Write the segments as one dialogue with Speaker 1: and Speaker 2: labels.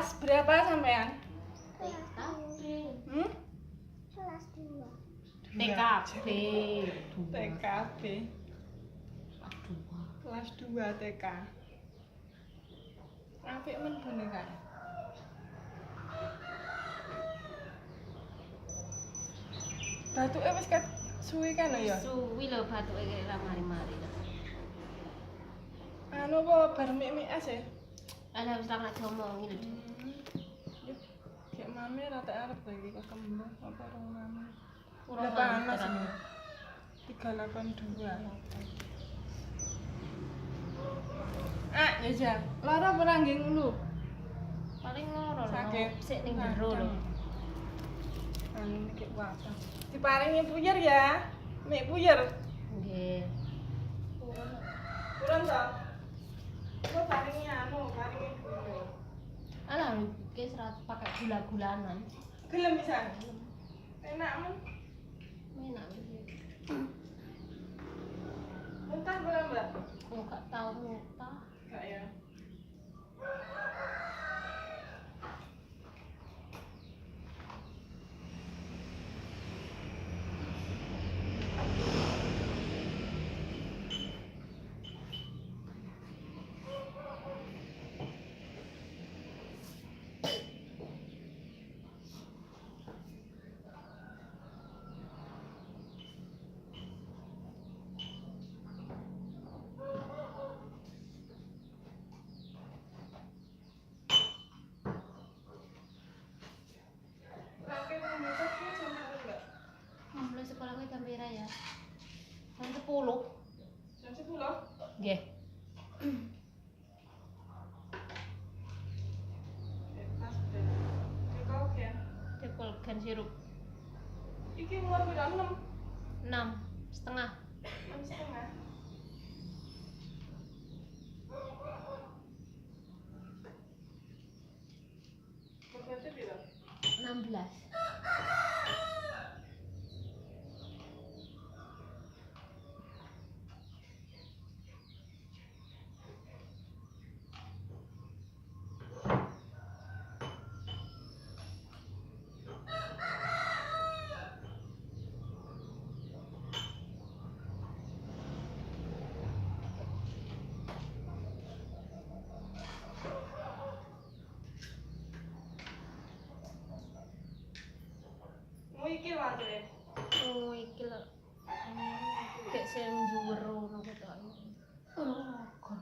Speaker 1: Kelas berapa sampean?
Speaker 2: TKB.
Speaker 3: Kelas 2.
Speaker 2: TKB.
Speaker 1: TKB.
Speaker 2: Aduh.
Speaker 1: Kelas 2 TK. Apik men boneka. Batuke wis ket suwi kan ya?
Speaker 2: Suwi lho batuke kaya mari-mari.
Speaker 1: Anu apa bar mik-mikas ya?
Speaker 2: Ala wis tak ngomongin lho.
Speaker 1: Kayak mami rata arep lagi kok kembang apa rong mami.
Speaker 2: Kurang
Speaker 1: Udah panas
Speaker 2: terang.
Speaker 1: ini. 382. Ah, ya ja. Lara ora nggih ngulu.
Speaker 2: Paling loro lho.
Speaker 1: Sakit.
Speaker 2: Sik ning jero lho.
Speaker 1: Anu iki wae. Diparingi puyer ya. Mik puyer.
Speaker 2: Nggih.
Speaker 1: Kurang ta? Kok paringi anu, paringi puyer.
Speaker 2: Alah iki serat pakai gula-gulanan.
Speaker 1: Gelem bisa. Enak men.
Speaker 2: Enak iki.
Speaker 1: Muntah berapa, Mbak?
Speaker 2: Enggak tahu muntah.
Speaker 1: Enggak ya. Rakyat komunitas ini sama enggak?
Speaker 2: Mulai sekolahnya jam pira ya? Jam 10.
Speaker 1: Jam 10.
Speaker 2: Nggih.
Speaker 1: Pas deh. Kau kan?
Speaker 2: Cepol gan sirup.
Speaker 1: Iki umur pira? 6.
Speaker 2: 6,5.
Speaker 1: 6,5. Berarti pira?
Speaker 2: 16.
Speaker 1: Mau iki wae.
Speaker 2: Oh, iki lho. Kayak sing jero ngono ketok. Oh, kok.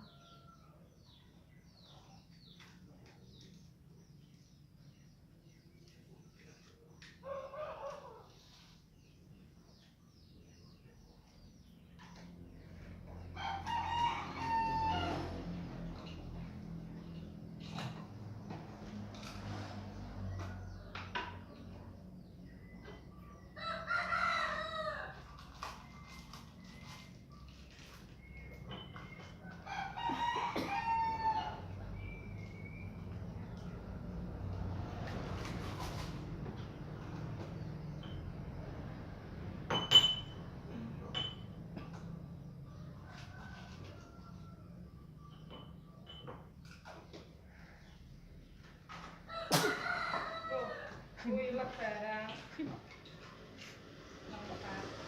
Speaker 1: Kuwi lebaran.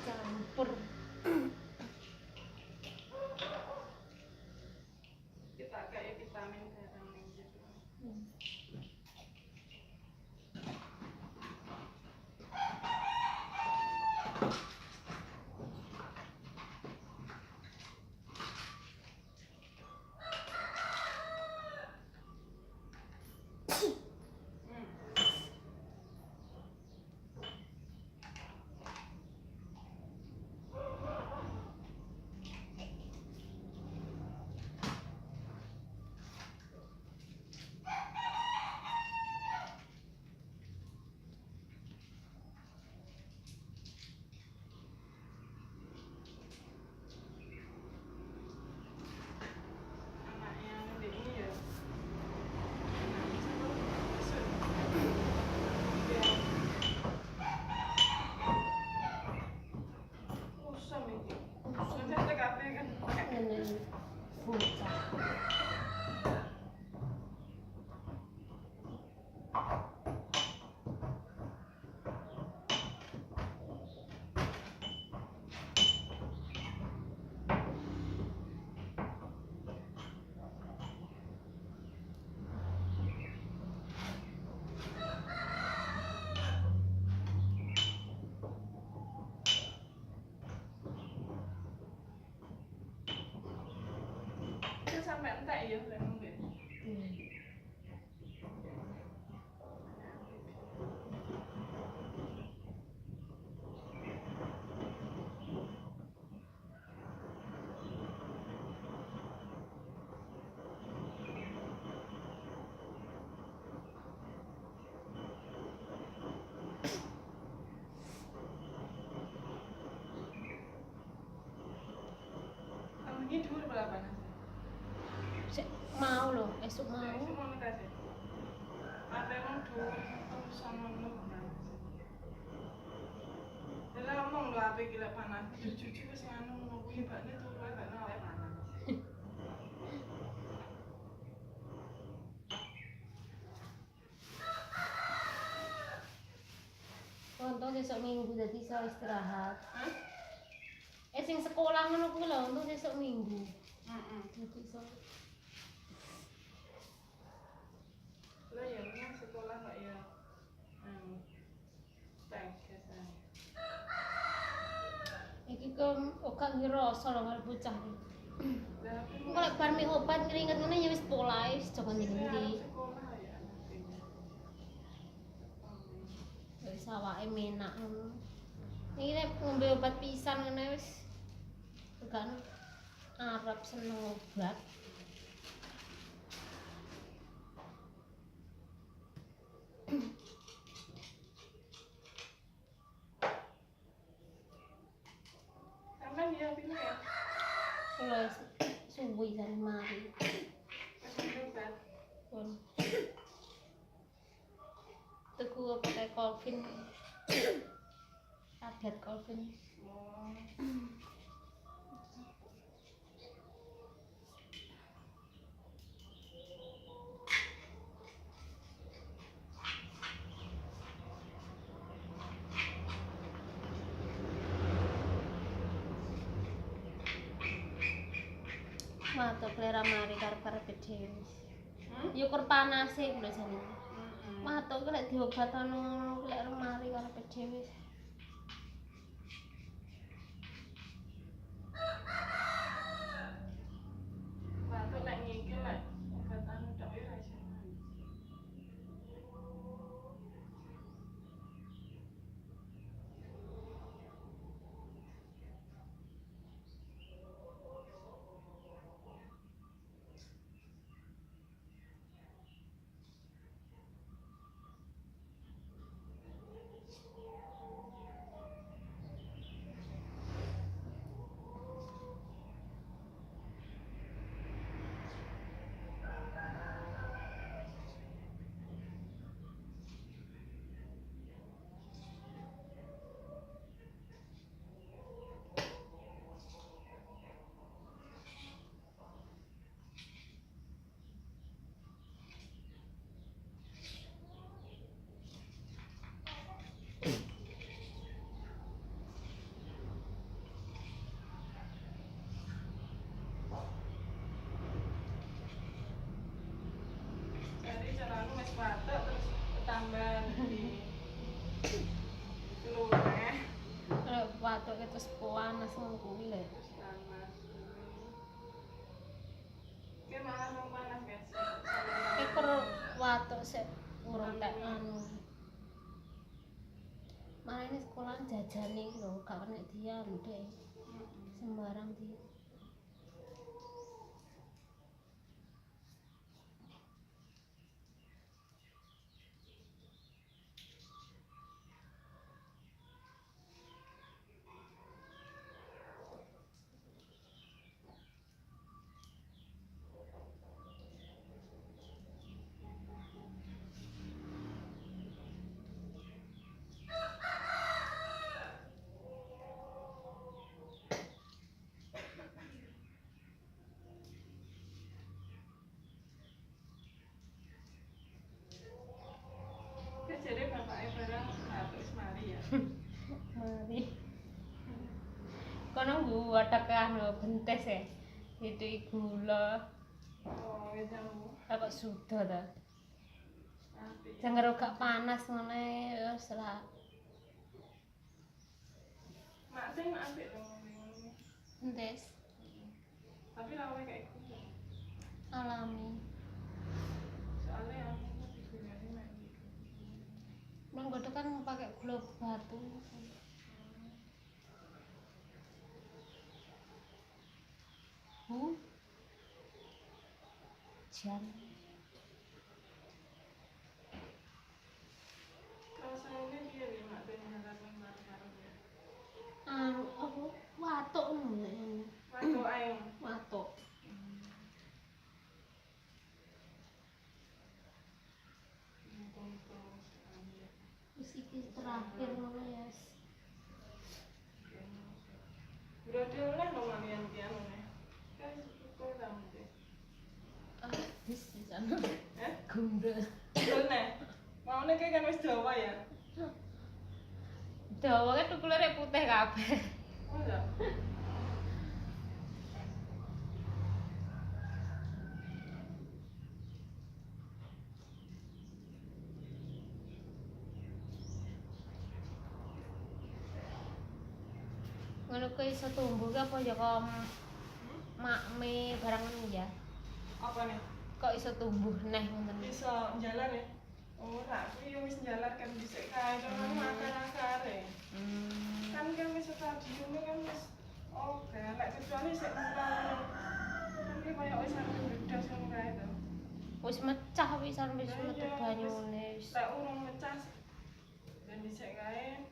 Speaker 2: Campur.
Speaker 1: Kita kayak vitamin barang ning gitu. ya lek ngombe. Ini dulu berapa nasi?
Speaker 2: Sik mau loh, esuk mau.
Speaker 1: Semua kita sih. Ada yang dulu sama lu kan. Dia ngomong lho ape gila panas. Cucu wis anu ngono kuwi bakne turu ae bakne awake panas.
Speaker 2: Untung besok minggu jadi iso istirahat.
Speaker 1: Hah?
Speaker 2: Sing sekolah ngono kuwi lho, untung besok minggu.
Speaker 1: Heeh.
Speaker 2: Jadi iso.
Speaker 1: Lah ya nang sekolah kok ya. Tek kesan.
Speaker 2: Iki kan oka ngerasa lho karo bocah iki.
Speaker 1: Lah
Speaker 2: Engko lek bar mi obat keringet ngene ya wis pola wis coba ndi-ndi.
Speaker 1: sekolah ya nantinya.
Speaker 2: Wis awake menak ngono. Iki nek ngombe obat pisan ngene wis tekan arep seneng obat.
Speaker 1: Sampeyan dia pilih ya.
Speaker 2: Kula suwi jan mari.
Speaker 1: Kesan obat.
Speaker 2: Pun. Tuku apa kayak Colvin. Tablet Colvin.
Speaker 1: Oh.
Speaker 2: Matuk klera mari karep-karep dhewe.
Speaker 1: Hmm?
Speaker 2: Ya kur panase lho jane.
Speaker 1: Heeh.
Speaker 2: Matuk ki lek diobat anu lek mari karep dhewe.
Speaker 1: Batuk lek ngikil lek obat anu tok ya ra iso. Jadi carane wis batuk terus ketambahan di lureh
Speaker 2: Lek matuk terus panas ngono kuwi lho.
Speaker 1: panas. Ki malah wong panas guys.
Speaker 2: Ekor watuk sik urung tak anu. Marane sekolah jajane iki lho, gak kena dianu dek. Sembarang di.
Speaker 1: Ki jare bapake barang batuk wis mari ya.
Speaker 2: Mari. Kono ada anu bentes ya. Itu gula.
Speaker 1: Oh, wis jamu.
Speaker 2: Kok sudah ta.
Speaker 1: Apik.
Speaker 2: Jangan gak panas ngene wis ra.
Speaker 1: Mak sing apik to ngomong.
Speaker 2: Entes.
Speaker 1: Tapi lawe kayak gitu.
Speaker 2: alami.
Speaker 1: Soalnya aku digunain mek gitu.
Speaker 2: Nang bodo kan pakai gula batu. Jan.
Speaker 1: Rasanya dia nih mak pengen karo ya.
Speaker 2: Apa watuk ngono ya.
Speaker 1: Waduh ae.
Speaker 2: Watuk. Wis iki terakhir ngono ya.
Speaker 1: Berarti oleh lo malian pian oleh. Kan kok tamu deh.
Speaker 2: Wis di sana.
Speaker 1: Eh?
Speaker 2: Gundul.
Speaker 1: Bener. Maune kayak kan wis dawa ya.
Speaker 2: Dawa kan tukule rek putih kabeh.
Speaker 1: Oh enggak.
Speaker 2: Ngono kuwi iso tumbuh ki apa ya kok makme barang ngono ya.
Speaker 1: Apa nih?
Speaker 2: Kok iso tumbuh neh ngoten.
Speaker 1: Bisa jalan ya? Oh, nak aku wis jalan kan bisa kae kan akar-akar ya. Kan wis stadiumnya kan wis oke, lek kecuali sik murah. Kan ki koyo wis sampe bedas ngono kae to.
Speaker 2: Wis mecah pisan wis
Speaker 1: Lah
Speaker 2: metu
Speaker 1: iya,
Speaker 2: banyune wis.
Speaker 1: Lek urung mecah dan dhisik kae,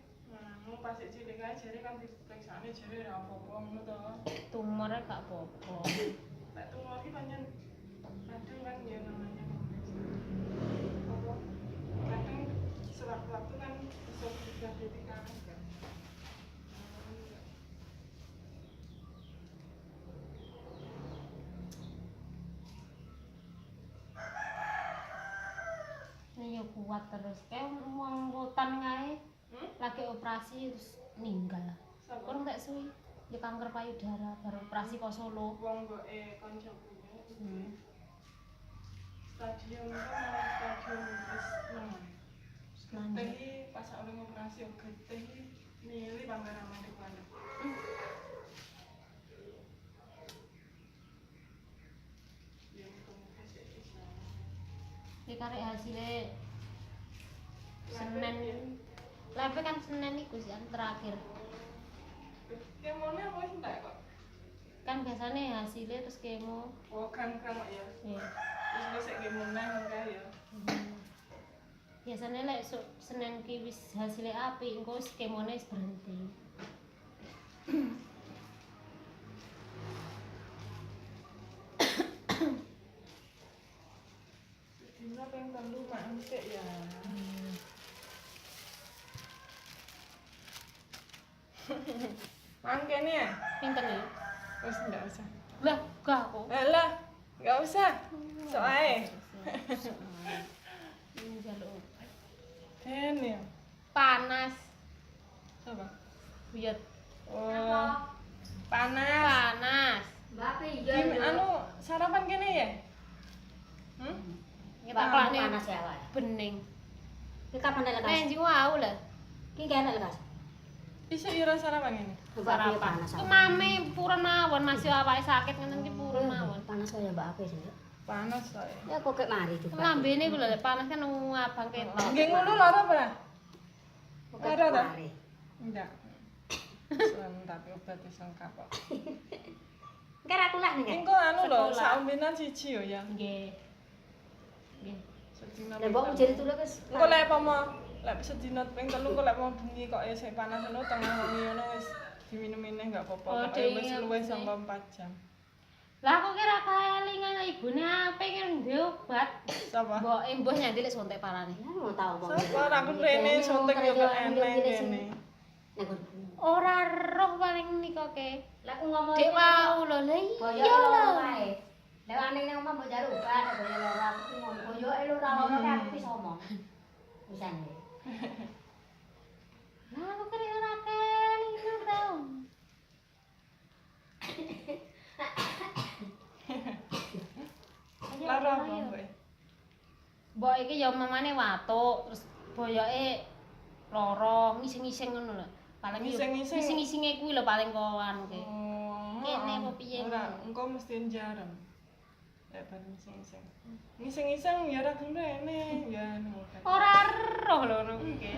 Speaker 1: mau pas cilik kae jare kan diperiksane jare ora apa-apa ngono to.
Speaker 2: Tumore gak apa-apa.
Speaker 1: Lek tumor ki pancen kadang kan ya namanya apa? Kadang sewaktu-waktu kan bisa berubah jadi kanker kan.
Speaker 2: Ini ya kuat terus. Kayak wong rutan kae lagi operasi terus meninggal.
Speaker 1: Sapa?
Speaker 2: Kurang tak suwi. Ya kanker payudara baru operasi kok Solo.
Speaker 1: Wong mboke kancaku. Stadium kan malah stadium wis nang. Getih pas oleh operasi getih milih pamer amane kuwi. Ya muga-muga sik bisa.
Speaker 2: Iki karek hasilnya Senin. Lebe kan Senin iku sih yang terakhir.
Speaker 1: Kemone apa wis entek kok?
Speaker 2: Kan biasanya hasilnya terus kemo.
Speaker 1: Oh, kan ya.
Speaker 2: Ya.
Speaker 1: Wis sik kemoneh kae ya.
Speaker 2: Biasanya lek Senin ki wis hasilnya apik, engko wis kemone wis berhenti.
Speaker 1: Dina ping 3 mak entek ya. Mangkene ya?
Speaker 2: Pinter ya?
Speaker 1: Wis ndak usah.
Speaker 2: Lah, gak kok.
Speaker 1: Alah, enggak usah. Sok ae.
Speaker 2: Ini jaluk obat.
Speaker 1: Ini ya.
Speaker 2: Panas.
Speaker 1: Coba.
Speaker 2: Buyut.
Speaker 1: Oh. Panas.
Speaker 2: Panas.
Speaker 1: Gim, anu sarapan kene ya?
Speaker 2: Kita kelakne
Speaker 3: panas ya, Pak.
Speaker 2: bening.
Speaker 3: Ki kapan nek
Speaker 2: Nah,
Speaker 3: lekas?
Speaker 2: jeng wau lah.
Speaker 3: Ki kene lekas.
Speaker 1: Bisa ira sarapan ini.
Speaker 3: Sarapan panas.
Speaker 2: Ku mame purun mawon masih awake sakit ngene iki purun mawon.
Speaker 3: Panas kaya Mbak Ape sih.
Speaker 1: Panas kok.
Speaker 3: Ya kok kek mari juga.
Speaker 2: Lambene ku lho panas kan abang ketok.
Speaker 1: Nggih ngono lara apa?
Speaker 3: Kok
Speaker 1: Lara ta?
Speaker 3: mari.
Speaker 1: Enggak. Soalnya tapi obat wis lengkap kok.
Speaker 3: Engke ra kulah nih.
Speaker 1: Engko anu lho,
Speaker 2: Sekolah.
Speaker 1: saombenan siji yo ya.
Speaker 2: Nggih. Nggih.
Speaker 1: Sedina.
Speaker 3: Lah mbok jere tulu wis.
Speaker 1: Engko lek apa lek sedina ping 3 kok lek mau bengi kok isih panas ngono tengah wengi ngono wis diminum-minum enggak apa-apa.
Speaker 2: Oh,
Speaker 1: Pokoke wis
Speaker 2: iya,
Speaker 1: luwih
Speaker 2: bener.
Speaker 1: saka 4 jam.
Speaker 2: Lah kok kira kelingan ibune ape kan ndek obat.
Speaker 1: Sapa?
Speaker 2: Mbok nyandi lek sontek parane.
Speaker 3: Ya mau tau mau.
Speaker 1: Sapa ora aku rene suntik yo kok eneng kene.
Speaker 3: Nek
Speaker 2: Ora roh paling nika ke.
Speaker 3: lek aku ngomong
Speaker 2: Dek wau lho. Lah
Speaker 3: boyo
Speaker 2: iya
Speaker 3: lho
Speaker 2: lho.
Speaker 3: wae. Lek ane nang omah mbok jalu obat, boyo lho aku ki ngomong boyo lho ora ono aku wis omong. Wisane.
Speaker 2: Lah kok kira ora kelingan tau.
Speaker 1: Lara apa mbok?
Speaker 2: Mbok iki ya mamane watuk, terus boyoke lara, ngising-ngising ngono lho. Paling yo
Speaker 1: Ngising-ngising?
Speaker 2: ngising-ngisinge kuwi lho paling kok anu ki.
Speaker 1: Oh.
Speaker 2: Kene apa piye
Speaker 1: Ora,
Speaker 2: ngono?
Speaker 1: engko mesti jarem. Lek bareng iseng-iseng. Iseng-iseng ya ra gendene ya ngono kan.
Speaker 2: Ora roh lho ngono iki.